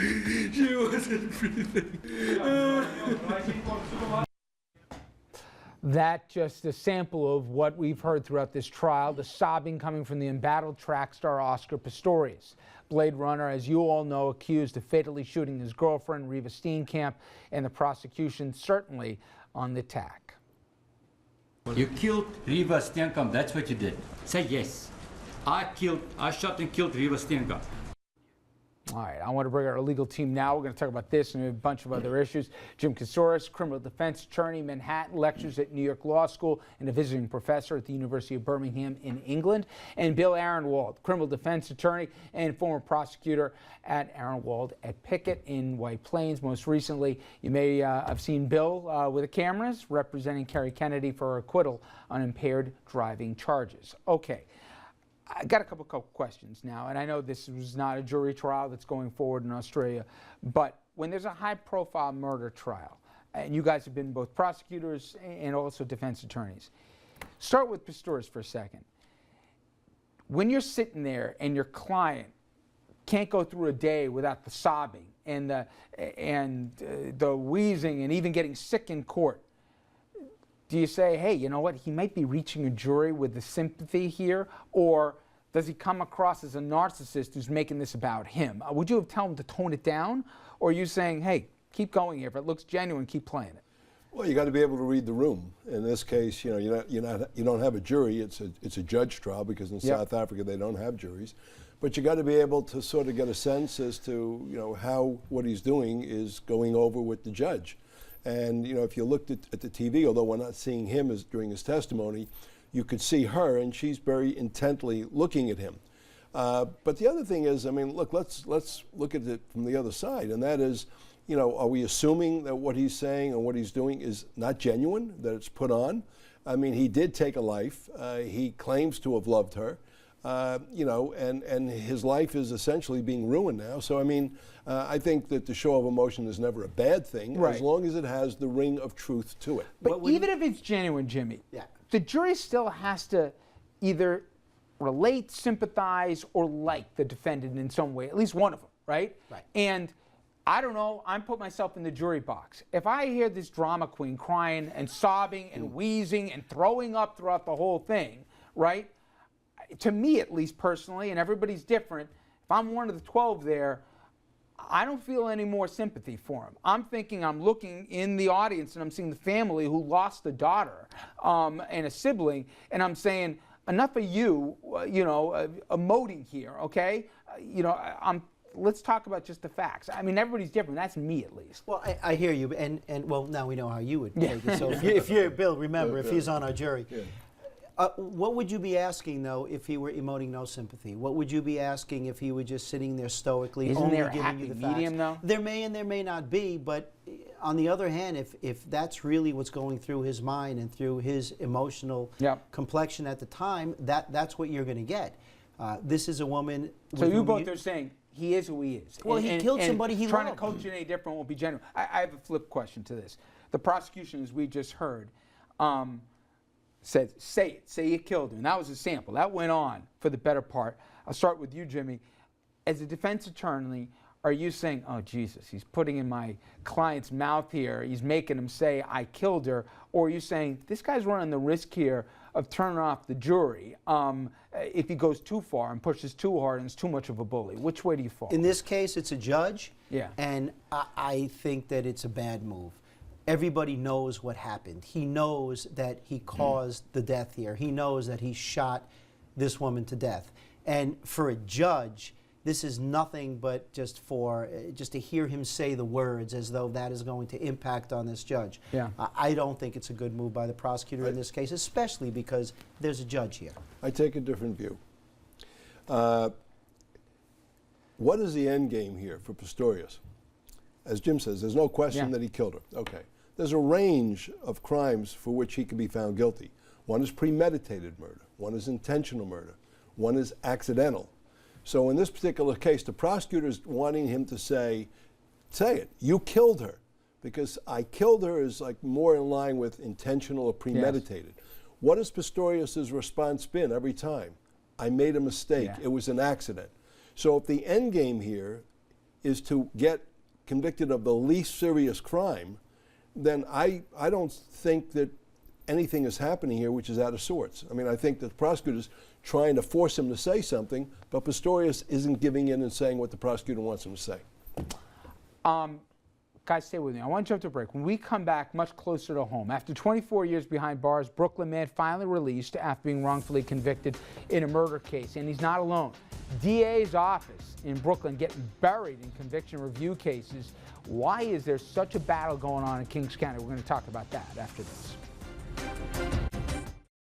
She wasn't breathing. That just a sample of what we've heard throughout this trial, the sobbing coming from the embattled track star Oscar Pistorius. Blade Runner, as you all know, accused of fatally shooting his girlfriend, Reeva Steenkamp, and the prosecution certainly on the attack. You killed Reeva Steenkamp, that's what you did. Say yes. I shot and killed Reeva Steenkamp. All right, I want to bring our legal team now. We're going to talk about this and a bunch of other issues. Jim Pistorius, criminal defense attorney, Manhattan, lectures at New York Law School, and a visiting professor at the University of Birmingham in England. And Bill Aaronwald, criminal defense attorney and former prosecutor at Aaronwald at Pickett in White Plains. Most recently, you may have seen Bill with the cameras representing Kerry Kennedy for acquittal on impaired driving charges. Okay. I got a couple questions now, and I know this was not a jury trial that's going forward in Australia, but when there's a high-profile murder trial, and you guys have been both prosecutors and also defense attorneys, start with Pistorius for a second. When you're sitting there and your client can't go through a day without the sobbing and the wheezing and even getting sick in court, do you say, hey, you know what, he might be reaching a jury with the sympathy here, or does he come across as a narcissist who's making this about him? Would you have told him to tone it down, or are you saying, hey, keep going here, if it looks genuine, keep playing it? Well, you got to be able to read the room. In this case, you know, you don't have a jury. It's a judge trial because in South Africa they don't have juries. But you got to be able to sort of get a sense as to, you know, how what he's doing is going over with the judge. And, you know, if you looked at the TV, although we're not seeing him during his testimony, you could see her, and she's very intently looking at him. But the other thing is, I mean, look, let's look at it from the other side, and that is, you know, are we assuming that what he's saying and what he's doing is not genuine, that it's put on? I mean, he did take a life. He claims to have loved her. You know, and his life is essentially being ruined now. So, I mean, I think that the show of emotion is never a bad thing, as long as it has the ring of truth to it. But even if it's genuine, Jimmy, the jury still has to either relate, sympathize, or like the defendant in some way, at least one of them, right? And I don't know, I'm putting myself in the jury box. If I hear this drama queen crying and sobbing and wheezing and throwing up throughout the whole thing, right? To me, at least personally, and everybody's different, if I'm one of the 12 there, I don't feel any more sympathy for him. I'm thinking, I'm looking in the audience and I'm seeing the family who lost a daughter and a sibling, and I'm saying, enough of you, you know, emoting here, okay? You know, let's talk about just the facts. I mean, everybody's different. That's me, at least. Well, I hear you, and well, now we know how you would take it. So if you're Bill, remember, if he's on our jury. What would you be asking, though, if he were emoting no sympathy? What would you be asking if he were just sitting there stoically, only giving you the facts? Medium, though? There may and there may not be, but on the other hand, if that's really what's going through his mind and through his emotional complexion at the time, that's what you're going to get. This is a woman. So you both are saying he is who he is. Well, he killed somebody he loved. Trying to coach it any different won't be genuine. I have a flip question to this. The prosecution, as we just heard, said, say you killed him. And that was a sample. That went on for the better part. I'll start with you, Jimmy. As a defense attorney, are you saying, oh, Jesus, he's putting in my client's mouth here, he's making him say, I killed her, or are you saying, this guy's running the risk here of turning off the jury if he goes too far and pushes too hard and is too much of a bully? Which way do you fall? In this case, it's a judge, yeah, and I think that it's a bad move. Everybody knows what happened. He knows that he caused the death here. He knows that he shot this woman to death. And for a judge, this is nothing but just to hear him say the words as though that is going to impact on this judge. Yeah. I don't think it's a good move by the prosecutor in this case, especially because there's a judge here. I take a different view. What is the end game here for Pistorius? As Jim says, there's no question that he killed her. Okay. There's a range of crimes for which he can be found guilty. One is premeditated murder. One is intentional murder. One is accidental. So in this particular case, the prosecutor's wanting him to say it, you killed her. Because I killed her is like more in line with intentional or premeditated. Yes. What has Pistorius' response been every time? I made a mistake. It was an accident. So if the end game here is to get convicted of the least serious crime, then I don't think that anything is happening here which is out of sorts. I mean, I think that the prosecutor's trying to force him to say something, but Pistorius isn't giving in and saying what the prosecutor wants him to say. Guys, stay with me. I want to jump to a break. When we come back, much closer to home. After 24 years behind bars, Brooklyn man finally released after being wrongfully convicted in a murder case. And he's not alone. DA's office in Brooklyn getting buried in conviction review cases. Why is there such a battle going on in Kings County? We're going to talk about that after this.